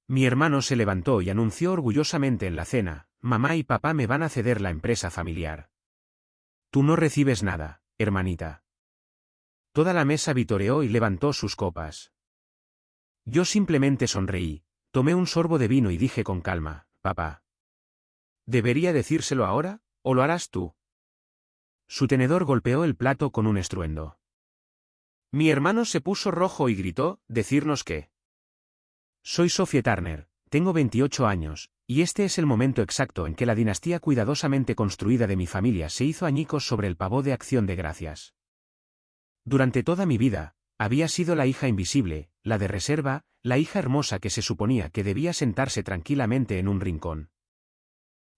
Mi hermano se levantó y anunció orgullosamente en la cena: mamá y papá me van a ceder la empresa familiar. Tú no recibes nada, hermanita. Toda la mesa vitoreó y levantó sus copas. Yo simplemente sonreí, tomé un sorbo de vino y dije con calma: papá. ¿Debería decírselo ahora, o lo harás tú? Su tenedor golpeó el plato con un estruendo. Mi hermano se puso rojo y gritó: ¿decirnos qué? Soy Sophie Turner, tengo 28 años, y este es el momento exacto en que la dinastía cuidadosamente construida de mi familia se hizo añicos sobre el pavó de Acción de Gracias. Durante toda mi vida, había sido la hija invisible, la de reserva, la hija hermosa que se suponía que debía sentarse tranquilamente en un rincón.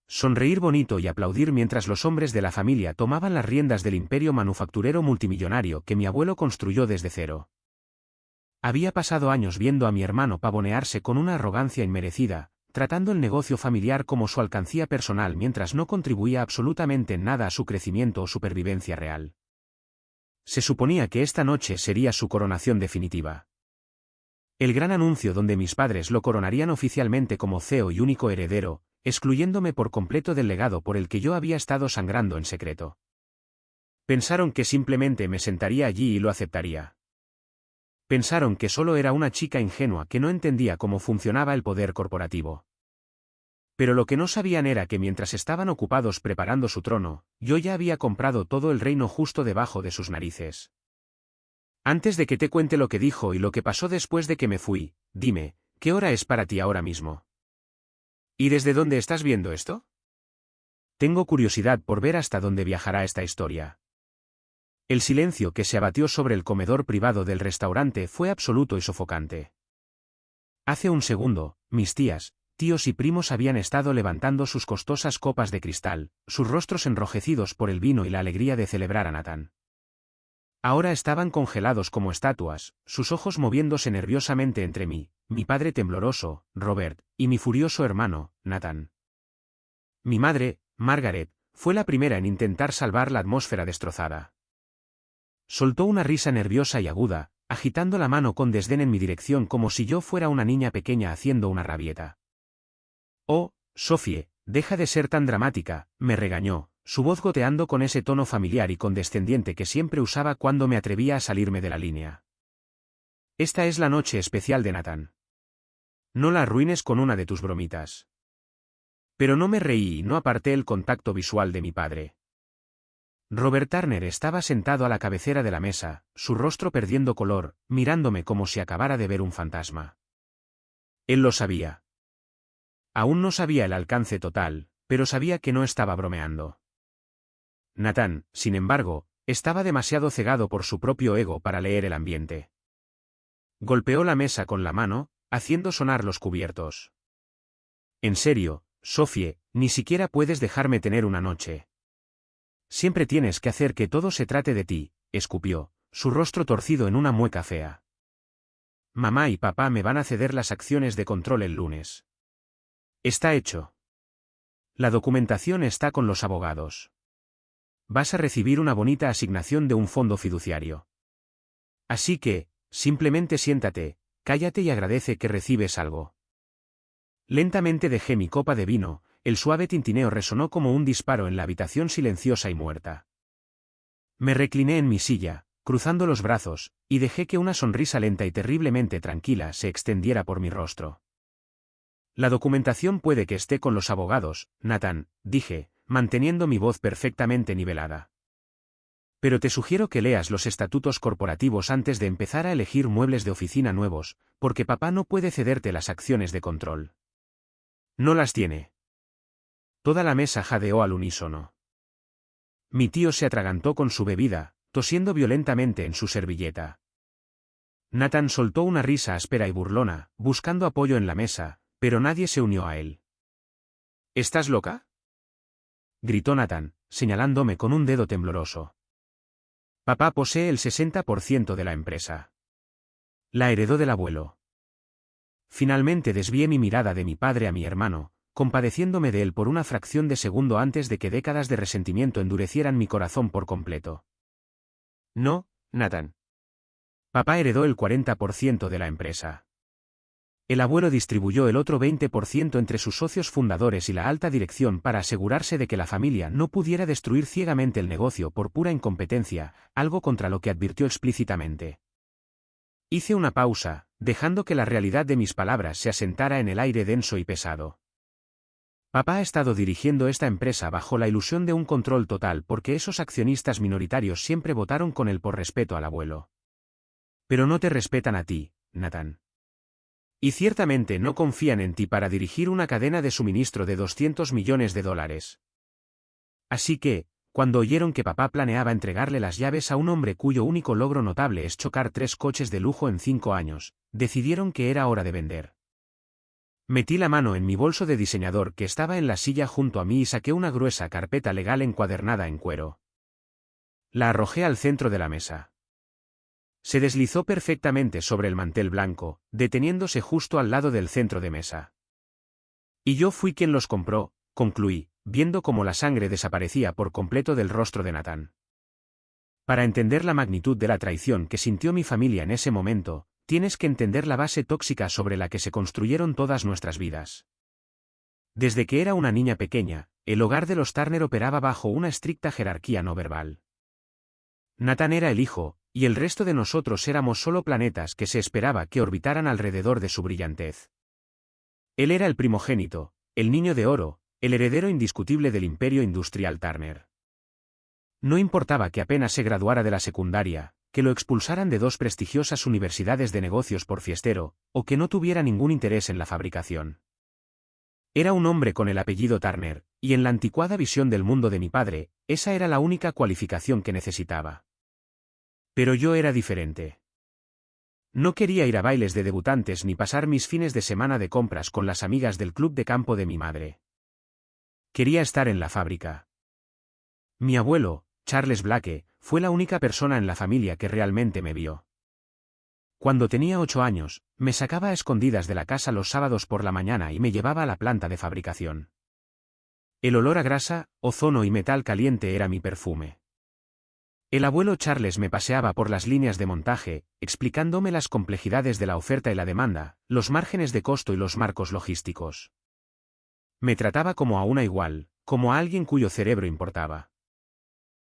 Sonreír bonito y aplaudir mientras los hombres de la familia tomaban las riendas del imperio manufacturero multimillonario que mi abuelo construyó desde cero. Había pasado años viendo a mi hermano pavonearse con una arrogancia inmerecida, tratando el negocio familiar como su alcancía personal mientras no contribuía absolutamente en nada a su crecimiento o supervivencia real. Se suponía que esta noche sería su coronación definitiva. El gran anuncio donde mis padres lo coronarían oficialmente como CEO y único heredero, excluyéndome por completo del legado por el que yo había estado sangrando en secreto. Pensaron que simplemente me sentaría allí y lo aceptaría. Pensaron que solo era una chica ingenua que no entendía cómo funcionaba el poder corporativo. Pero lo que no sabían era que mientras estaban ocupados preparando su trono, yo ya había comprado todo el reino justo debajo de sus narices. Antes de que te cuente lo que dijo y lo que pasó después de que me fui, dime, ¿qué hora es para ti ahora mismo? ¿Y desde dónde estás viendo esto? Tengo curiosidad por ver hasta dónde viajará esta historia. El silencio que se abatió sobre el comedor privado del restaurante fue absoluto y sofocante. Hace un segundo, mis tías, tíos y primos habían estado levantando sus costosas copas de cristal, sus rostros enrojecidos por el vino y la alegría de celebrar a Nathan. Ahora estaban congelados como estatuas, sus ojos moviéndose nerviosamente entre mí, mi padre tembloroso, Robert, y mi furioso hermano, Nathan. Mi madre, Margaret, fue la primera en intentar salvar la atmósfera destrozada. Soltó una risa nerviosa y aguda, agitando la mano con desdén en mi dirección como si yo fuera una niña pequeña haciendo una rabieta. Oh, Sophie, deja de ser tan dramática, me regañó, su voz goteando con ese tono familiar y condescendiente que siempre usaba cuando me atrevía a salirme de la línea. Esta es la noche especial de Nathan. No la arruines con una de tus bromitas. Pero no me reí y no aparté el contacto visual de mi padre. Robert Turner estaba sentado a la cabecera de la mesa, su rostro perdiendo color, mirándome como si acabara de ver un fantasma. Él lo sabía. Aún no sabía el alcance total, pero sabía que no estaba bromeando. Nathan, sin embargo, estaba demasiado cegado por su propio ego para leer el ambiente. Golpeó la mesa con la mano, haciendo sonar los cubiertos. En serio, Sophie, ni siquiera puedes dejarme tener una noche. Siempre tienes que hacer que todo se trate de ti, escupió, su rostro torcido en una mueca fea. Mamá y papá me van a ceder las acciones de control el lunes. Está hecho. La documentación está con los abogados. Vas a recibir una bonita asignación de un fondo fiduciario. Así que, simplemente siéntate, cállate y agradece que recibes algo. Lentamente dejé mi copa de vino, el suave tintineo resonó como un disparo en la habitación silenciosa y muerta. Me recliné en mi silla, cruzando los brazos, y dejé que una sonrisa lenta y terriblemente tranquila se extendiera por mi rostro. La documentación puede que esté con los abogados, Nathan, dije, manteniendo mi voz perfectamente nivelada. Pero te sugiero que leas los estatutos corporativos antes de empezar a elegir muebles de oficina nuevos, porque papá no puede cederte las acciones de control. No las tiene. Toda la mesa jadeó al unísono. Mi tío se atragantó con su bebida, tosiendo violentamente en su servilleta. Nathan soltó una risa áspera y burlona, buscando apoyo en la mesa, pero nadie se unió a él. ¿Estás loca?, gritó Nathan, señalándome con un dedo tembloroso. Papá posee el 60% de la empresa. La heredó del abuelo. Finalmente desvié mi mirada de mi padre a mi hermano, compadeciéndome de él por una fracción de segundo antes de que décadas de resentimiento endurecieran mi corazón por completo. No, Nathan. Papá heredó el 40% de la empresa. El abuelo distribuyó el otro 20% entre sus socios fundadores y la alta dirección para asegurarse de que la familia no pudiera destruir ciegamente el negocio por pura incompetencia, algo contra lo que advirtió explícitamente. Hice una pausa, dejando que la realidad de mis palabras se asentara en el aire denso y pesado. Papá ha estado dirigiendo esta empresa bajo la ilusión de un control total porque esos accionistas minoritarios siempre votaron con él por respeto al abuelo. Pero no te respetan a ti, Nathan. Y ciertamente no confían en ti para dirigir una cadena de suministro de $200 millones. Así que, cuando oyeron que papá planeaba entregarle las llaves a un hombre cuyo único logro notable es chocar 3 coches de lujo en 5 años, decidieron que era hora de vender. Metí la mano en mi bolso de diseñador que estaba en la silla junto a mí y saqué una gruesa carpeta legal encuadernada en cuero. La arrojé al centro de la mesa. Se deslizó perfectamente sobre el mantel blanco, deteniéndose justo al lado del centro de mesa. Y yo fui quien los compró, concluí, viendo cómo la sangre desaparecía por completo del rostro de Nathan. Para entender la magnitud de la traición que sintió mi familia en ese momento, tienes que entender la base tóxica sobre la que se construyeron todas nuestras vidas. Desde que era una niña pequeña, el hogar de los Turner operaba bajo una estricta jerarquía no verbal. Nathan era el hijo, y el resto de nosotros éramos solo planetas que se esperaba que orbitaran alrededor de su brillantez. Él era el primogénito, el niño de oro, el heredero indiscutible del imperio industrial Turner. No importaba que apenas se graduara de la secundaria, que lo expulsaran de 2 prestigiosas universidades de negocios por fiestero, o que no tuviera ningún interés en la fabricación. Era un hombre con el apellido Turner, y en la anticuada visión del mundo de mi padre, esa era la única cualificación que necesitaba. Pero yo era diferente. No quería ir a bailes de debutantes ni pasar mis fines de semana de compras con las amigas del club de campo de mi madre. Quería estar en la fábrica. Mi abuelo, Charles Blake, fue la única persona en la familia que realmente me vio. Cuando tenía 8 años, me sacaba a escondidas de la casa los sábados por la mañana y me llevaba a la planta de fabricación. El olor a grasa, ozono y metal caliente era mi perfume. El abuelo Charles me paseaba por las líneas de montaje, explicándome las complejidades de la oferta y la demanda, los márgenes de costo y los marcos logísticos. Me trataba como a una igual, como a alguien cuyo cerebro importaba.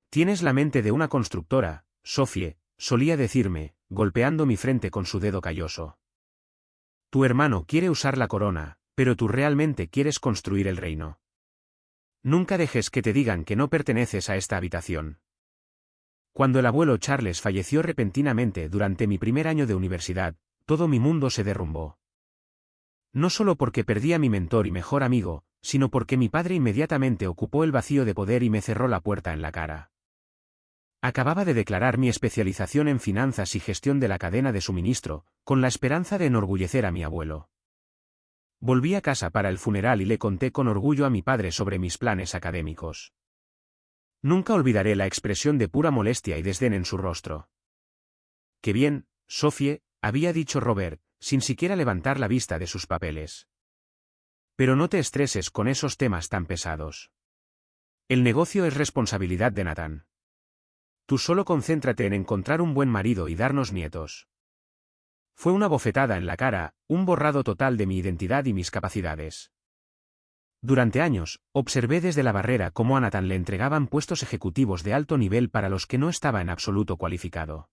Tienes la mente de una constructora, Sophie, solía decirme, golpeando mi frente con su dedo calloso. Tu hermano quiere usar la corona, pero tú realmente quieres construir el reino. Nunca dejes que te digan que no perteneces a esta habitación. Cuando el abuelo Charles falleció repentinamente durante mi primer año de universidad, todo mi mundo se derrumbó. No solo porque perdí a mi mentor y mejor amigo, sino porque mi padre inmediatamente ocupó el vacío de poder y me cerró la puerta en la cara. Acababa de declarar mi especialización en finanzas y gestión de la cadena de suministro, con la esperanza de enorgullecer a mi abuelo. Volví a casa para el funeral y le conté con orgullo a mi padre sobre mis planes académicos. Nunca olvidaré la expresión de pura molestia y desdén en su rostro. «Qué bien, Sophie», había dicho Robert, sin siquiera levantar la vista de sus papeles. «Pero no te estreses con esos temas tan pesados. El negocio es responsabilidad de Nathan. Tú solo concéntrate en encontrar un buen marido y darnos nietos». Fue una bofetada en la cara, un borrado total de mi identidad y mis capacidades. Durante años, observé desde la barrera cómo a Nathan le entregaban puestos ejecutivos de alto nivel para los que no estaba en absoluto cualificado.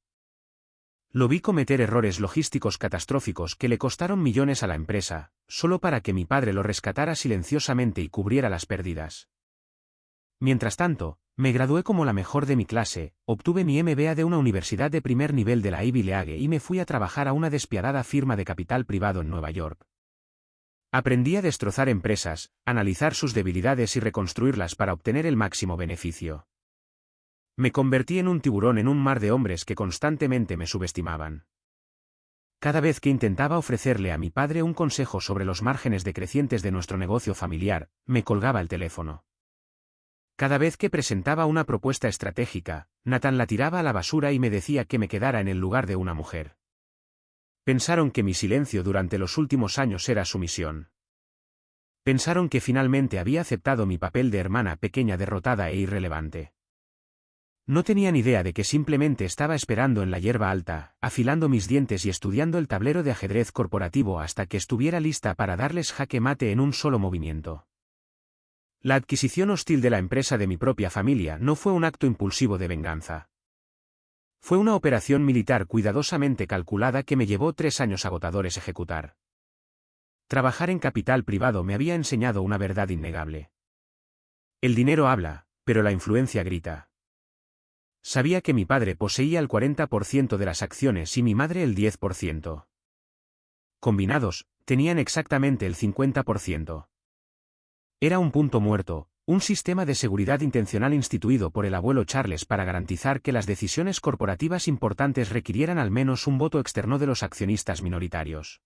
Lo vi cometer errores logísticos catastróficos que le costaron millones a la empresa, solo para que mi padre lo rescatara silenciosamente y cubriera las pérdidas. Mientras tanto, me gradué como la mejor de mi clase, obtuve mi MBA de una universidad de primer nivel de la Ivy League y me fui a trabajar a una despiadada firma de capital privado en Nueva York. Aprendí a destrozar empresas, analizar sus debilidades y reconstruirlas para obtener el máximo beneficio. Me convertí en un tiburón en un mar de hombres que constantemente me subestimaban. Cada vez que intentaba ofrecerle a mi padre un consejo sobre los márgenes decrecientes de nuestro negocio familiar, me colgaba el teléfono. Cada vez que presentaba una propuesta estratégica, Nathan la tiraba a la basura y me decía que me quedara en el lugar de una mujer. Pensaron que mi silencio durante los últimos años era sumisión. Pensaron que finalmente había aceptado mi papel de hermana pequeña derrotada e irrelevante. No tenía ni idea de que simplemente estaba esperando en la hierba alta, afilando mis dientes y estudiando el tablero de ajedrez corporativo hasta que estuviera lista para darles jaque mate en un solo movimiento. La adquisición hostil de la empresa de mi propia familia no fue un acto impulsivo de venganza. Fue una operación militar cuidadosamente calculada que me llevó 3 años agotadores ejecutar. Trabajar en capital privado me había enseñado una verdad innegable. El dinero habla, pero la influencia grita. Sabía que mi padre poseía el 40% de las acciones y mi madre el 10%. Combinados, tenían exactamente el 50%. Era un punto muerto, un sistema de seguridad intencional instituido por el abuelo Charles para garantizar que las decisiones corporativas importantes requirieran al menos un voto externo de los accionistas minoritarios.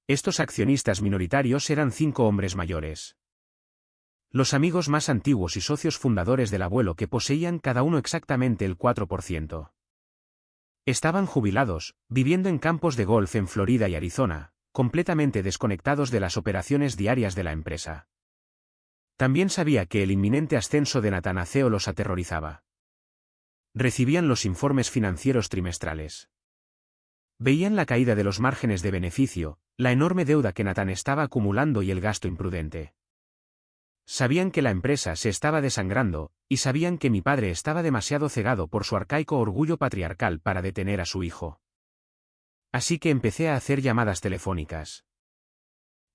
Estos accionistas minoritarios eran 5 hombres mayores. Los amigos más antiguos y socios fundadores del abuelo que poseían cada uno exactamente el 4%. Estaban jubilados, viviendo en campos de golf en Florida y Arizona, completamente desconectados de las operaciones diarias de la empresa. También sabía que el inminente ascenso de Nathan a CEO los aterrorizaba. Recibían los informes financieros trimestrales. Veían la caída de los márgenes de beneficio, la enorme deuda que Nathan estaba acumulando y el gasto imprudente. Sabían que la empresa se estaba desangrando, y sabían que mi padre estaba demasiado cegado por su arcaico orgullo patriarcal para detener a su hijo. Así que empecé a hacer llamadas telefónicas.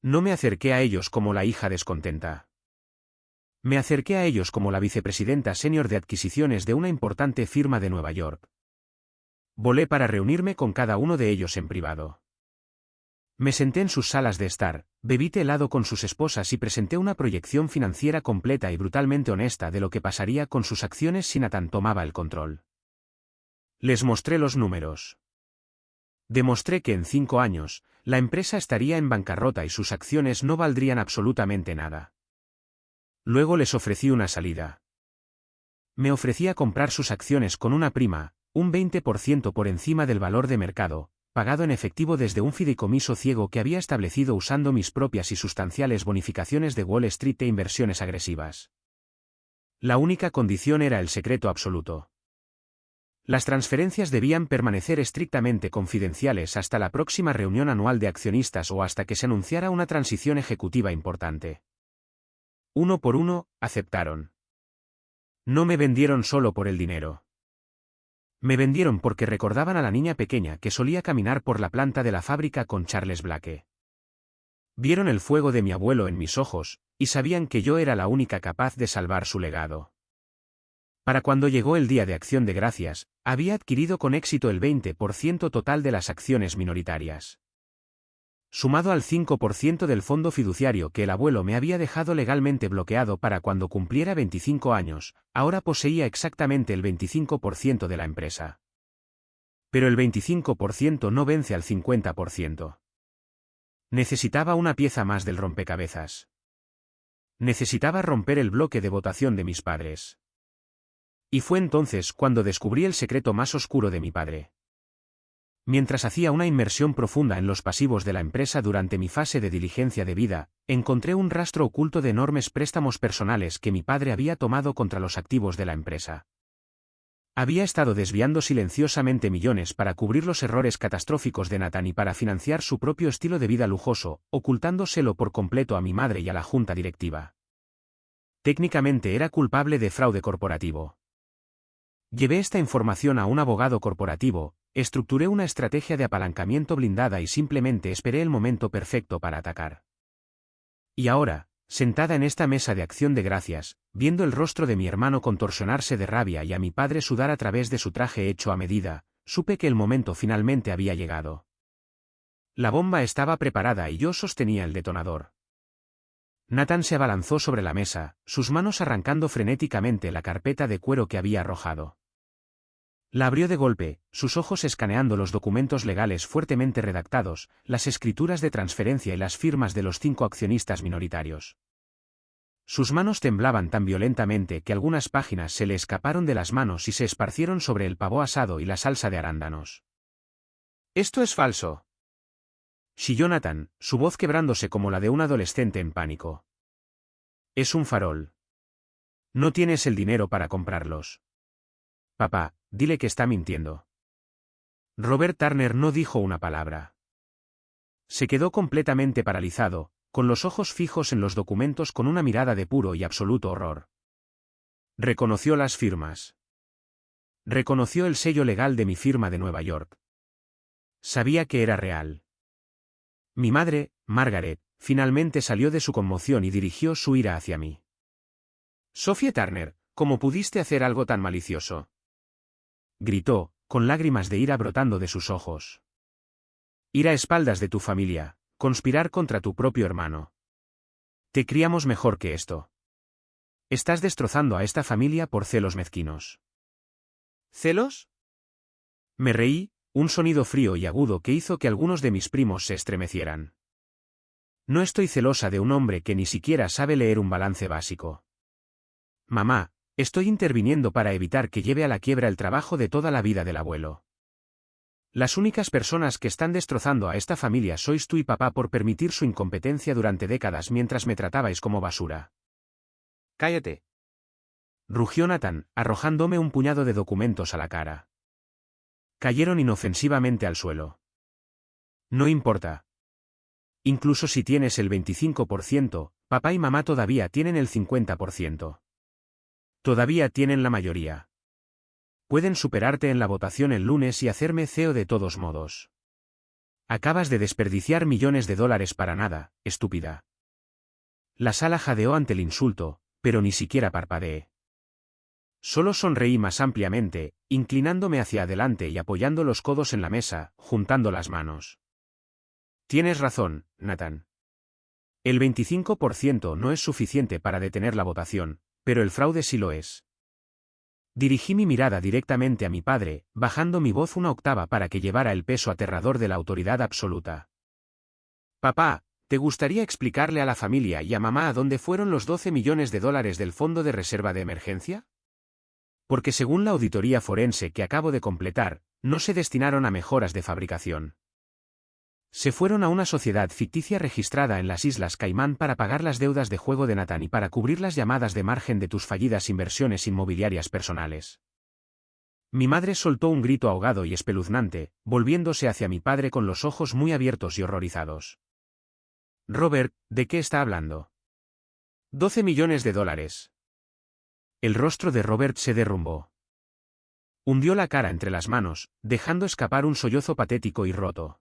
No me acerqué a ellos como la hija descontenta. Me acerqué a ellos como la vicepresidenta senior de adquisiciones de una importante firma de Nueva York. Volé para reunirme con cada uno de ellos en privado. Me senté en sus salas de estar, bebí té helado con sus esposas y presenté una proyección financiera completa y brutalmente honesta de lo que pasaría con sus acciones si Nathan tomaba el control. Les mostré los números. Demostré que en 5 años, la empresa estaría en bancarrota y sus acciones no valdrían absolutamente nada. Luego les ofrecí una salida. Me ofrecía comprar sus acciones con una prima, un 20% por encima del valor de mercado, pagado en efectivo desde un fideicomiso ciego que había establecido usando mis propias y sustanciales bonificaciones de Wall Street e inversiones agresivas. La única condición era el secreto absoluto. Las transferencias debían permanecer estrictamente confidenciales hasta la próxima reunión anual de accionistas o hasta que se anunciara una transición ejecutiva importante. Uno por uno, aceptaron. No me vendieron solo por el dinero. Me vendieron porque recordaban a la niña pequeña que solía caminar por la planta de la fábrica con Charles Blake. Vieron el fuego de mi abuelo en mis ojos, y sabían que yo era la única capaz de salvar su legado. Para cuando llegó el día de Acción de Gracias, había adquirido con éxito el 20% total de las acciones minoritarias. Sumado al 5% del fondo fiduciario que el abuelo me había dejado legalmente bloqueado para cuando cumpliera 25 años, ahora poseía exactamente el 25% de la empresa. Pero el 25% no vence al 50%. Necesitaba una pieza más del rompecabezas. Necesitaba romper el bloque de votación de mis padres. Y fue entonces cuando descubrí el secreto más oscuro de mi padre. Mientras hacía una inmersión profunda en los pasivos de la empresa durante mi fase de diligencia de vida, encontré un rastro oculto de enormes préstamos personales que mi padre había tomado contra los activos de la empresa. Había estado desviando silenciosamente millones para cubrir los errores catastróficos de Nathan y para financiar su propio estilo de vida lujoso, ocultándoselo por completo a mi madre y a la junta directiva. Técnicamente era culpable de fraude corporativo. Llevé esta información a un abogado corporativo, estructuré una estrategia de apalancamiento blindada y simplemente esperé el momento perfecto para atacar. Y ahora, sentada en esta mesa de acción de gracias, viendo el rostro de mi hermano contorsionarse de rabia y a mi padre sudar a través de su traje hecho a medida, supe que el momento finalmente había llegado. La bomba estaba preparada y yo sostenía el detonador. Nathan se abalanzó sobre la mesa, sus manos arrancando frenéticamente la carpeta de cuero que había arrojado. La abrió de golpe, sus ojos escaneando los documentos legales fuertemente redactados, las escrituras de transferencia y las firmas de los 5 accionistas minoritarios. Sus manos temblaban tan violentamente que algunas páginas se le escaparon de las manos y se esparcieron sobre el pavó asado y la salsa de arándanos. «¡Esto es falso!», chilló Nathan, su voz quebrándose como la de un adolescente en pánico. «Es un farol. No tienes el dinero para comprarlos». papá, dile que está mintiendo. Robert Turner no dijo una palabra. Se quedó completamente paralizado, con los ojos fijos en los documentos con una mirada de puro y absoluto horror. Reconoció las firmas. Reconoció el sello legal de mi firma de Nueva York. Sabía que era real. Mi madre, Margaret, finalmente salió de su conmoción y dirigió su ira hacia mí. Sophie Turner, ¿cómo pudiste hacer algo tan malicioso?, gritó, con lágrimas de ira brotando de sus ojos. Ir a espaldas de tu familia, conspirar contra tu propio hermano. Te criamos mejor que esto. Estás destrozando a esta familia por celos mezquinos. ¿Celos? Me reí, un sonido frío y agudo que hizo que algunos de mis primos se estremecieran. No estoy celosa de un hombre que ni siquiera sabe leer un balance básico. Mamá, estoy interviniendo para evitar que lleve a la quiebra el trabajo de toda la vida del abuelo. Las únicas personas que están destrozando a esta familia sois tú y papá por permitir su incompetencia durante décadas mientras me tratabais como basura. Cállate. Rugió Nathan, arrojándome un puñado de documentos a la cara. Cayeron inofensivamente al suelo. No importa. Incluso si tienes el 25%, papá y mamá todavía tienen el 50%. Todavía tienen la mayoría. Pueden superarte en la votación el lunes y hacerme CEO de todos modos. Acabas de desperdiciar millones de dólares para nada, estúpida. La sala jadeó ante el insulto, pero ni siquiera parpadeé. Solo sonreí más ampliamente, inclinándome hacia adelante y apoyando los codos en la mesa, juntando las manos. Tienes razón, Nathan. El 25% no es suficiente para detener la votación, pero el fraude sí lo es. Dirigí mi mirada directamente a mi padre, bajando mi voz una octava para que llevara el peso aterrador de la autoridad absoluta. Papá, ¿te gustaría explicarle a la familia y a mamá a dónde fueron los 12 millones de dólares del Fondo de Reserva de Emergencia? Porque según la auditoría forense que acabo de completar, no se destinaron a mejoras de fabricación. Se fueron a una sociedad ficticia registrada en las Islas Caimán para pagar las deudas de juego de Nathan y para cubrir las llamadas de margen de tus fallidas inversiones inmobiliarias personales. Mi madre soltó un grito ahogado y espeluznante, volviéndose hacia mi padre con los ojos muy abiertos y horrorizados. Robert, ¿de qué está hablando? 12 millones de dólares. El rostro de Robert se derrumbó. Hundió la cara entre las manos, dejando escapar un sollozo patético y roto.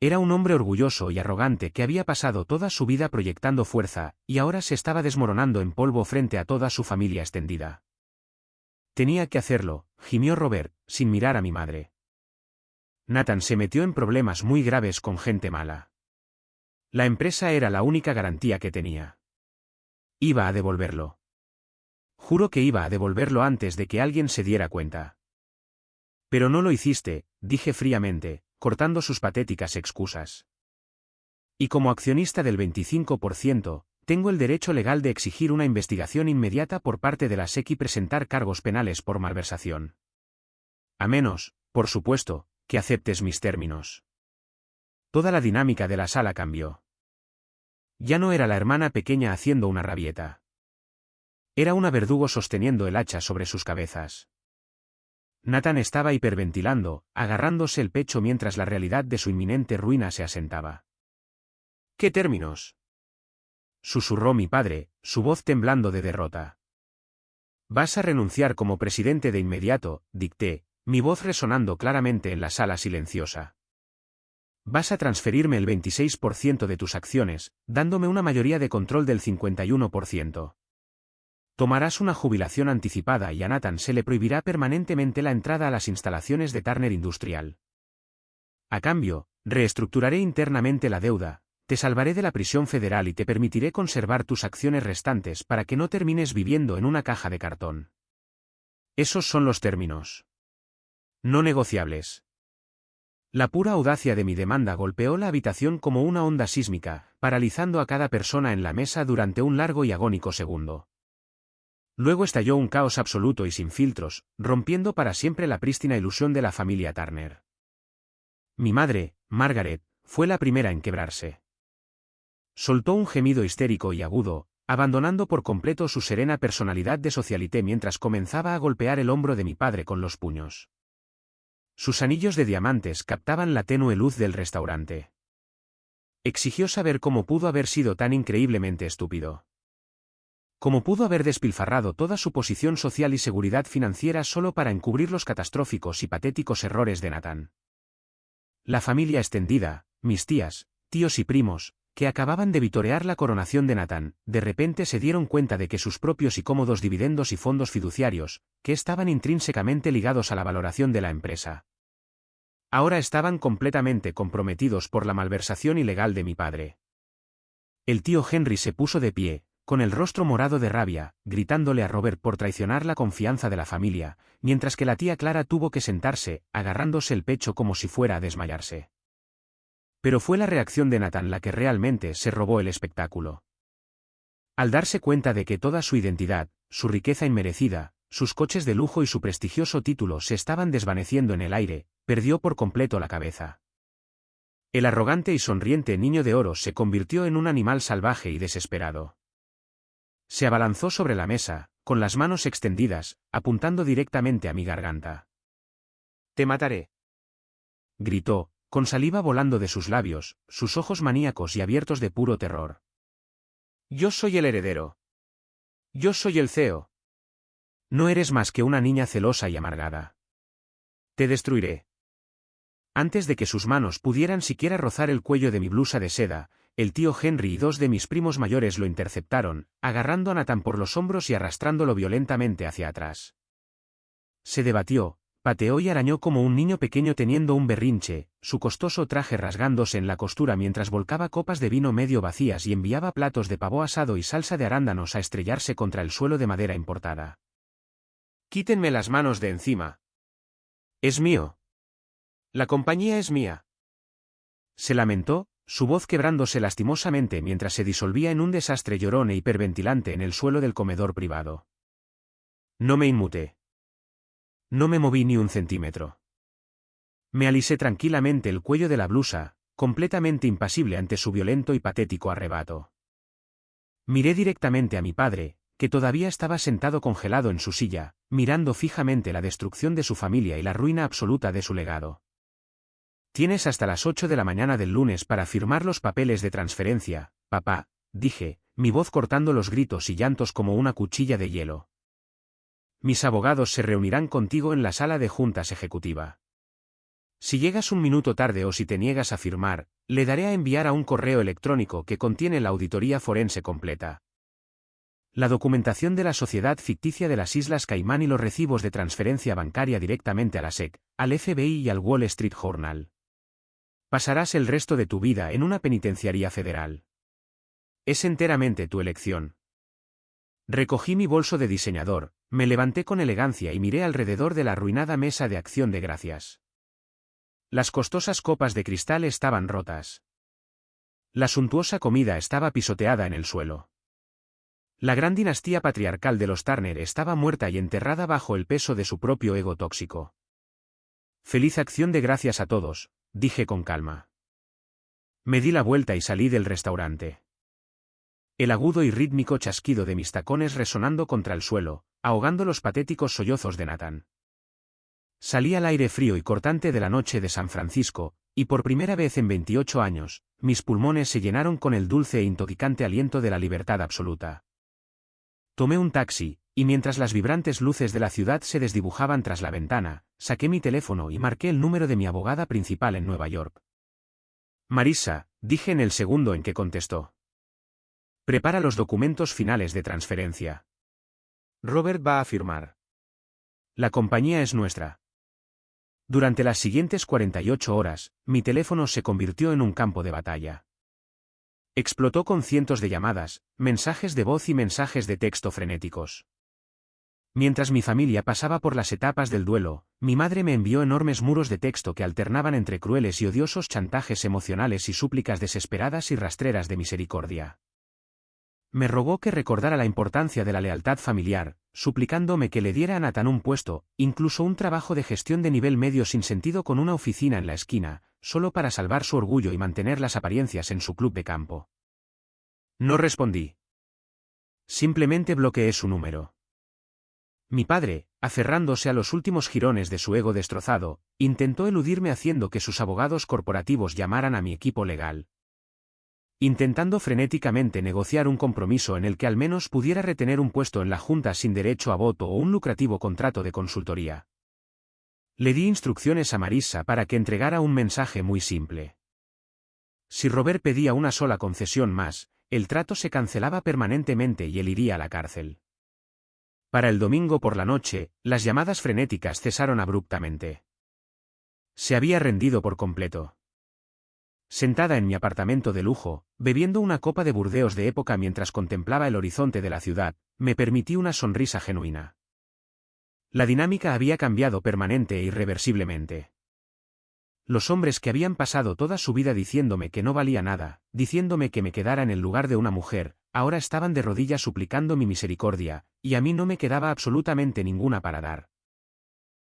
Era un hombre orgulloso y arrogante que había pasado toda su vida proyectando fuerza, y ahora se estaba desmoronando en polvo frente a toda su familia extendida. Tenía que hacerlo, gimió Robert, sin mirar a mi madre. Nathan se metió en problemas muy graves con gente mala. La empresa era la única garantía que tenía. Iba a devolverlo. Juro que iba a devolverlo antes de que alguien se diera cuenta. Pero no lo hiciste, dije fríamente, cortando sus patéticas excusas. Y como accionista del 25%, tengo el derecho legal de exigir una investigación inmediata por parte de la SEC y presentar cargos penales por malversación. A menos, por supuesto, que aceptes mis términos. Toda la dinámica de la sala cambió. Ya no era la hermana pequeña haciendo una rabieta. Era una verdugo sosteniendo el hacha sobre sus cabezas. Nathan estaba hiperventilando, agarrándose el pecho mientras la realidad de su inminente ruina se asentaba. ¿Qué términos?, susurró mi padre, su voz temblando de derrota. Vas a renunciar como presidente de inmediato, dicté, mi voz resonando claramente en la sala silenciosa. Vas a transferirme el 26% de tus acciones, dándome una mayoría de control del 51%. Tomarás una jubilación anticipada y a Nathan se le prohibirá permanentemente la entrada a las instalaciones de Turner Industrial. A cambio, reestructuraré internamente la deuda, te salvaré de la prisión federal y te permitiré conservar tus acciones restantes para que no termines viviendo en una caja de cartón. Esos son los términos. No negociables. La pura audacia de mi demanda golpeó la habitación como una onda sísmica, paralizando a cada persona en la mesa durante un largo y agónico segundo. Luego estalló un caos absoluto y sin filtros, rompiendo para siempre la prístina ilusión de la familia Turner. Mi madre, Margaret, fue la primera en quebrarse. Soltó un gemido histérico y agudo, abandonando por completo su serena personalidad de socialité mientras comenzaba a golpear el hombro de mi padre con los puños. Sus anillos de diamantes captaban la tenue luz del restaurante. Exigió saber cómo pudo haber sido tan increíblemente estúpido. Cómo pudo haber despilfarrado toda su posición social y seguridad financiera solo para encubrir los catastróficos y patéticos errores de Nathan. La familia extendida, mis tías, tíos y primos, que acababan de vitorear la coronación de Nathan, de repente se dieron cuenta de que sus propios y cómodos dividendos y fondos fiduciarios, que estaban intrínsecamente ligados a la valoración de la empresa, ahora estaban completamente comprometidos por la malversación ilegal de mi padre. El tío Henry se puso de pie, con el rostro morado de rabia, gritándole a Robert por traicionar la confianza de la familia, mientras que la tía Clara tuvo que sentarse, agarrándose el pecho como si fuera a desmayarse. Pero fue la reacción de Nathan la que realmente se robó el espectáculo. Al darse cuenta de que toda su identidad, su riqueza inmerecida, sus coches de lujo y su prestigioso título se estaban desvaneciendo en el aire, perdió por completo la cabeza. El arrogante y sonriente niño de oro se convirtió en un animal salvaje y desesperado. Se abalanzó sobre la mesa, con las manos extendidas, apuntando directamente a mi garganta. «Te mataré», gritó, con saliva volando de sus labios, sus ojos maníacos y abiertos de puro terror. «Yo soy el heredero. Yo soy el CEO. No eres más que una niña celosa y amargada. Te destruiré». Antes de que sus manos pudieran siquiera rozar el cuello de mi blusa de seda, el tío Henry y dos de mis primos mayores lo interceptaron, agarrando a Nathan por los hombros y arrastrándolo violentamente hacia atrás. Se debatió, pateó y arañó como un niño pequeño teniendo un berrinche, su costoso traje rasgándose en la costura mientras volcaba copas de vino medio vacías y enviaba platos de pavo asado y salsa de arándanos a estrellarse contra el suelo de madera importada. «Quítenme las manos de encima. Es mío. La compañía es mía», se lamentó, su voz quebrándose lastimosamente mientras se disolvía en un desastre llorón e hiperventilante en el suelo del comedor privado. No me inmuté. No me moví ni un centímetro. Me alisé tranquilamente el cuello de la blusa, completamente impasible ante su violento y patético arrebato. Miré directamente a mi padre, que todavía estaba sentado congelado en su silla, mirando fijamente la destrucción de su familia y la ruina absoluta de su legado. «Tienes hasta las 8 de la mañana del lunes para firmar los papeles de transferencia, papá», dije, mi voz cortando los gritos y llantos como una cuchilla de hielo. «Mis abogados se reunirán contigo en la sala de juntas ejecutiva. Si llegas un minuto tarde o si te niegas a firmar, le daré a enviar a un correo electrónico que contiene la auditoría forense completa, la documentación de la sociedad ficticia de las Islas Caimán y los recibos de transferencia bancaria directamente a la SEC, al FBI y al Wall Street Journal. Pasarás el resto de tu vida en una penitenciaría federal. Es enteramente tu elección». Recogí mi bolso de diseñador, me levanté con elegancia y miré alrededor de la arruinada mesa de acción de gracias. Las costosas copas de cristal estaban rotas. La suntuosa comida estaba pisoteada en el suelo. La gran dinastía patriarcal de los Turner estaba muerta y enterrada bajo el peso de su propio ego tóxico. «Feliz acción de gracias a todos», dije con calma. Me di la vuelta y salí del restaurante. El agudo y rítmico chasquido de mis tacones resonando contra el suelo, ahogando los patéticos sollozos de Nathan. Salí al aire frío y cortante de la noche de San Francisco, y por primera vez en 28 años, mis pulmones se llenaron con el dulce e intoxicante aliento de la libertad absoluta. Tomé un taxi, y mientras las vibrantes luces de la ciudad se desdibujaban tras la ventana, saqué mi teléfono y marqué el número de mi abogada principal en Nueva York. «Marissa», dije en el segundo en que contestó. «Prepara los documentos finales de transferencia. Robert va a firmar. La compañía es nuestra». Durante las siguientes 48 horas, mi teléfono se convirtió en un campo de batalla. Explotó con cientos de llamadas, mensajes de voz y mensajes de texto frenéticos. Mientras mi familia pasaba por las etapas del duelo, mi madre me envió enormes muros de texto que alternaban entre crueles y odiosos chantajes emocionales y súplicas desesperadas y rastreras de misericordia. Me rogó que recordara la importancia de la lealtad familiar, suplicándome que le diera a Nathan un puesto, incluso un trabajo de gestión de nivel medio sin sentido con una oficina en la esquina, solo para salvar su orgullo y mantener las apariencias en su club de campo. No respondí. Simplemente bloqueé su número. Mi padre, aferrándose a los últimos jirones de su ego destrozado, intentó eludirme haciendo que sus abogados corporativos llamaran a mi equipo legal, intentando frenéticamente negociar un compromiso en el que al menos pudiera retener un puesto en la junta sin derecho a voto o un lucrativo contrato de consultoría. Le di instrucciones a Marissa para que entregara un mensaje muy simple. Si Robert pedía una sola concesión más, el trato se cancelaba permanentemente y él iría a la cárcel. Para el domingo por la noche, las llamadas frenéticas cesaron abruptamente. Se había rendido por completo. Sentada en mi apartamento de lujo, bebiendo una copa de Burdeos de época mientras contemplaba el horizonte de la ciudad, me permití una sonrisa genuina. La dinámica había cambiado permanente e irreversiblemente. Los hombres que habían pasado toda su vida diciéndome que no valía nada, diciéndome que me quedara en el lugar de una mujer, ahora estaban de rodillas suplicando mi misericordia, y a mí no me quedaba absolutamente ninguna para dar.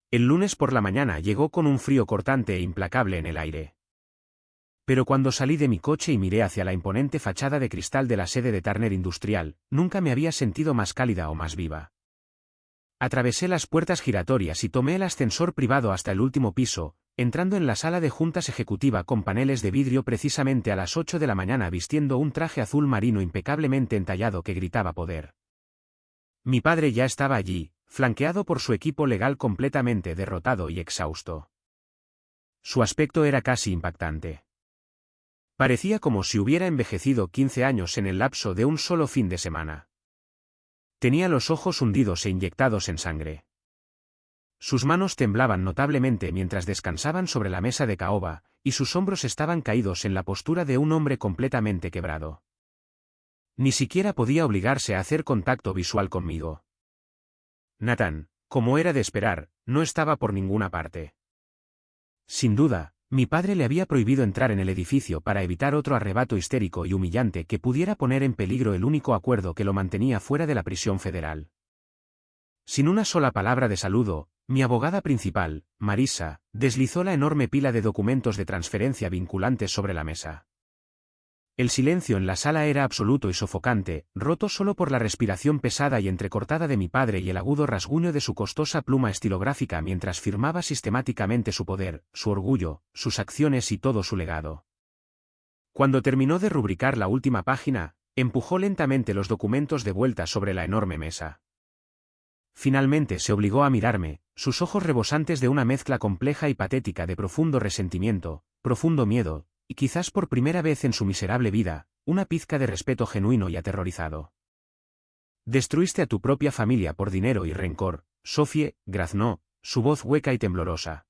El lunes por la mañana llegó con un frío cortante e implacable en el aire. Pero cuando salí de mi coche y miré hacia la imponente fachada de cristal de la sede de Turner Industrial, nunca me había sentido más cálida o más viva. Atravesé las puertas giratorias y tomé el ascensor privado hasta el último piso, entrando en la sala de juntas ejecutiva con paneles de vidrio precisamente a las 8 de la mañana vistiendo un traje azul marino impecablemente entallado que gritaba poder. Mi padre ya estaba allí, flanqueado por su equipo legal completamente derrotado y exhausto. Su aspecto era casi impactante. Parecía como si hubiera envejecido 15 años en el lapso de un solo fin de semana. Tenía los ojos hundidos e inyectados en sangre. Sus manos temblaban notablemente mientras descansaban sobre la mesa de caoba, y sus hombros estaban caídos en la postura de un hombre completamente quebrado. Ni siquiera podía obligarse a hacer contacto visual conmigo. Nathan, como era de esperar, no estaba por ninguna parte. Sin duda, mi padre le había prohibido entrar en el edificio para evitar otro arrebato histérico y humillante que pudiera poner en peligro el único acuerdo que lo mantenía fuera de la prisión federal. Sin una sola palabra de saludo, mi abogada principal, Marissa, deslizó la enorme pila de documentos de transferencia vinculantes sobre la mesa. El silencio en la sala era absoluto y sofocante, roto solo por la respiración pesada y entrecortada de mi padre y el agudo rasguño de su costosa pluma estilográfica mientras firmaba sistemáticamente su poder, su orgullo, sus acciones y todo su legado. Cuando terminó de rubricar la última página, empujó lentamente los documentos de vuelta sobre la enorme mesa. Finalmente se obligó a mirarme, sus ojos rebosantes de una mezcla compleja y patética de profundo resentimiento, profundo miedo, y quizás por primera vez en su miserable vida, una pizca de respeto genuino y aterrorizado. Destruiste a tu propia familia por dinero y rencor, Sophie, graznó, su voz hueca y temblorosa.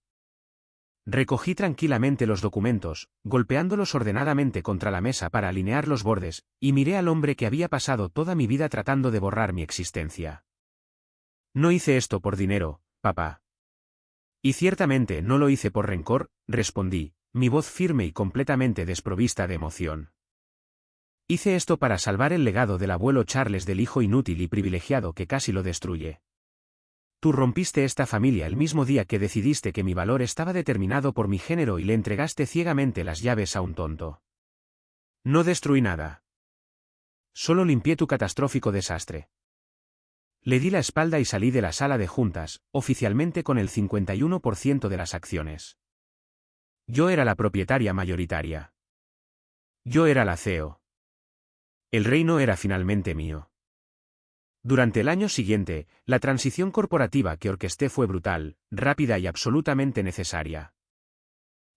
Recogí tranquilamente los documentos, golpeándolos ordenadamente contra la mesa para alinear los bordes, y miré al hombre que había pasado toda mi vida tratando de borrar mi existencia. No hice esto por dinero, papá. Y ciertamente no lo hice por rencor, respondí, mi voz firme y completamente desprovista de emoción. Hice esto para salvar el legado del abuelo Charles del hijo inútil y privilegiado que casi lo destruye. Tú rompiste esta familia el mismo día que decidiste que mi valor estaba determinado por mi género y le entregaste ciegamente las llaves a un tonto. No destruí nada. Solo limpié tu catastrófico desastre. Le di la espalda y salí de la sala de juntas, oficialmente con el 51% de las acciones. Yo era la propietaria mayoritaria. Yo era la CEO. El reino era finalmente mío. Durante el año siguiente, la transición corporativa que orquesté fue brutal, rápida y absolutamente necesaria.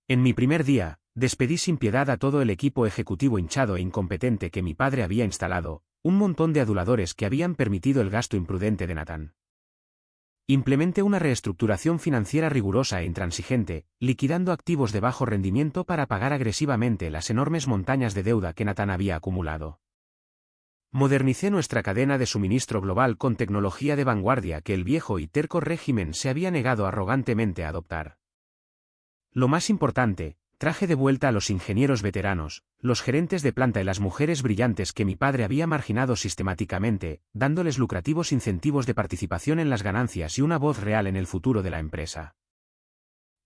En mi primer día, despedí sin piedad a todo el equipo ejecutivo hinchado e incompetente que mi padre había instalado, un montón de aduladores que habían permitido el gasto imprudente de Nathan. Implementé una reestructuración financiera rigurosa e intransigente, liquidando activos de bajo rendimiento para pagar agresivamente las enormes montañas de deuda que Nathan había acumulado. Modernicé nuestra cadena de suministro global con tecnología de vanguardia que el viejo y terco régimen se había negado arrogantemente a adoptar. Lo más importante, traje de vuelta a los ingenieros veteranos, los gerentes de planta y las mujeres brillantes que mi padre había marginado sistemáticamente, dándoles lucrativos incentivos de participación en las ganancias y una voz real en el futuro de la empresa.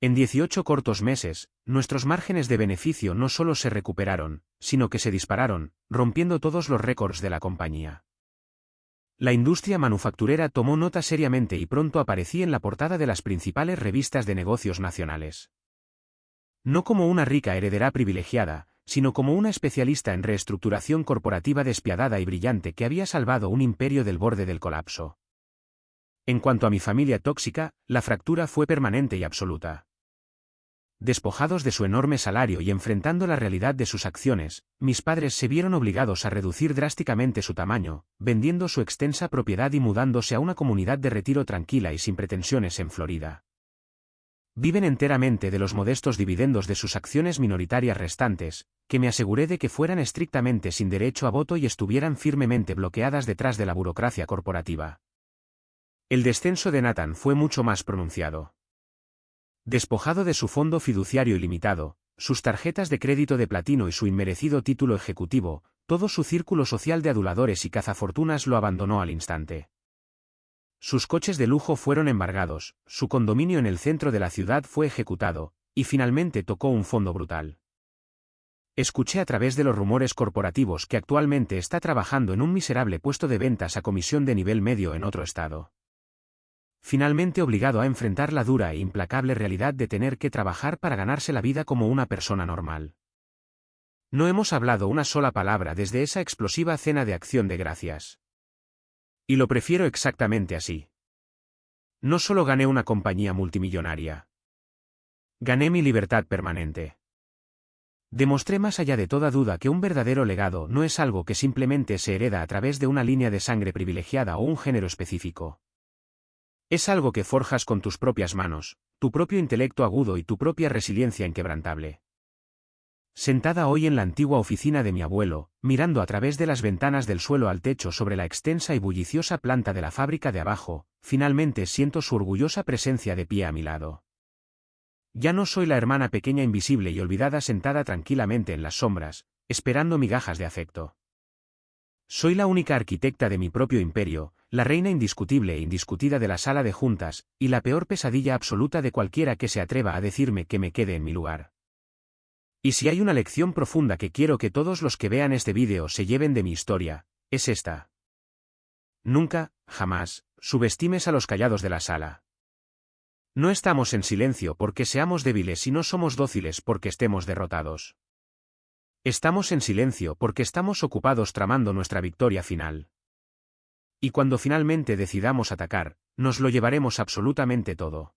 En 18 cortos meses, nuestros márgenes de beneficio no solo se recuperaron, sino que se dispararon, rompiendo todos los récords de la compañía. La industria manufacturera tomó nota seriamente y pronto aparecí en la portada de las principales revistas de negocios nacionales. No como una rica heredera privilegiada, sino como una especialista en reestructuración corporativa despiadada y brillante que había salvado un imperio del borde del colapso. En cuanto a mi familia tóxica, la fractura fue permanente y absoluta. Despojados de su enorme salario y enfrentando la realidad de sus acciones, mis padres se vieron obligados a reducir drásticamente su tamaño, vendiendo su extensa propiedad y mudándose a una comunidad de retiro tranquila y sin pretensiones en Florida. Viven enteramente de los modestos dividendos de sus acciones minoritarias restantes, que me aseguré de que fueran estrictamente sin derecho a voto y estuvieran firmemente bloqueadas detrás de la burocracia corporativa. El descenso de Nathan fue mucho más pronunciado. Despojado de su fondo fiduciario ilimitado, sus tarjetas de crédito de platino y su inmerecido título ejecutivo, todo su círculo social de aduladores y cazafortunas lo abandonó al instante. Sus coches de lujo fueron embargados, su condominio en el centro de la ciudad fue ejecutado, y finalmente tocó un fondo brutal. Escuché a través de los rumores corporativos que actualmente está trabajando en un miserable puesto de ventas a comisión de nivel medio en otro estado. Finalmente obligado a enfrentar la dura e implacable realidad de tener que trabajar para ganarse la vida como una persona normal. No hemos hablado una sola palabra desde esa explosiva cena de acción de gracias. Y lo prefiero exactamente así. No solo gané una compañía multimillonaria. Gané mi libertad permanente. Demostré más allá de toda duda que un verdadero legado no es algo que simplemente se hereda a través de una línea de sangre privilegiada o un género específico. Es algo que forjas con tus propias manos, tu propio intelecto agudo y tu propia resiliencia inquebrantable. Sentada hoy en la antigua oficina de mi abuelo, mirando a través de las ventanas del suelo al techo sobre la extensa y bulliciosa planta de la fábrica de abajo, finalmente siento su orgullosa presencia de pie a mi lado. Ya no soy la hermana pequeña invisible y olvidada sentada tranquilamente en las sombras, esperando migajas de afecto. Soy la única arquitecta de mi propio imperio, la reina indiscutible e indiscutida de la sala de juntas, y la peor pesadilla absoluta de cualquiera que se atreva a decirme que me quede en mi lugar. Y si hay una lección profunda que quiero que todos los que vean este vídeo se lleven de mi historia, es esta. Nunca, jamás, subestimes a los callados de la sala. No estamos en silencio porque seamos débiles y no somos dóciles porque estemos derrotados. Estamos en silencio porque estamos ocupados tramando nuestra victoria final. Y cuando finalmente decidamos atacar, nos lo llevaremos absolutamente todo.